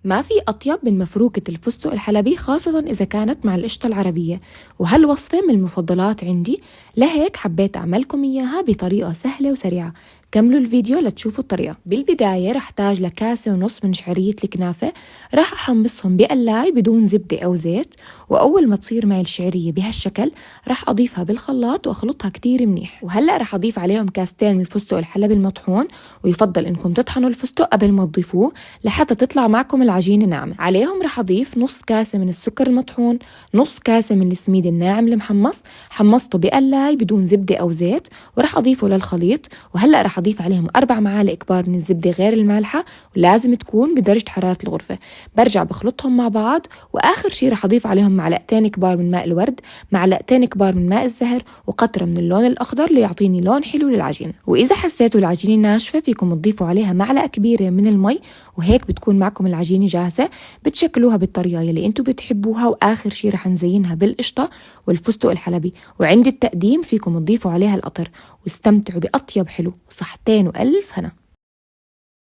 ما في أطيب من مفروكة الفستق الحلبي، خاصة إذا كانت مع القشطة العربية، وهالوصفة من المفضلات عندي، لهيك حبيت أعملكم إياها بطريقة سهلة وسريعة. كملوا الفيديو لتشوفوا الطريقة. بالبداية رح احتاج لكاسة ونص من شعرية الكنافة، رح أحمصهم بقلاي بدون زبدة أو زيت، وأول ما تصير معي الشعرية بهالشكل رح أضيفها بالخلاط وأخلطها كتير منيح. وهلأ رح أضيف عليهم كاستين من الفستق الحلبي المطحون، ويفضل إنكم تطحنوا الفستق قبل ما تضيفوه لحتى تطلع معكم العجينة ناعمة. عليهم رح أضيف نص كاسة من السكر المطحون، نص كاسة من السميد الناعم المحمص، حمصته بقلاي بدون زبدة أو زيت، ورح أضيفه للخليط. وهلأ رح أضيف عليهم 4 معالق كبار من الزبدة غير المالحة، ولازم تكون بدرجة حرارة الغرفة. برجع بخلطهم مع بعض، وآخر شي رح أضيف عليهم معلقتين كبار من ماء الورد، معلقتين كبار من ماء الزهر، وقطرة من اللون الأخضر ليعطيني لون حلو للعجين. وإذا حسيتوا العجينة ناشفة فيكم تضيفوا عليها معلقة كبيرة من المي، وهيك بتكون معكم العجينة جاهزة. بتشكلوها بالطريقة اللي انتوا بتحبوها، وآخر شي رح نزينها بالقشطة والفستق الحلبي، وعند التقديم فيكم تضيفوا عليها القطر. واستمتعوا بأطيب حلو، وصحتين وألف هنا.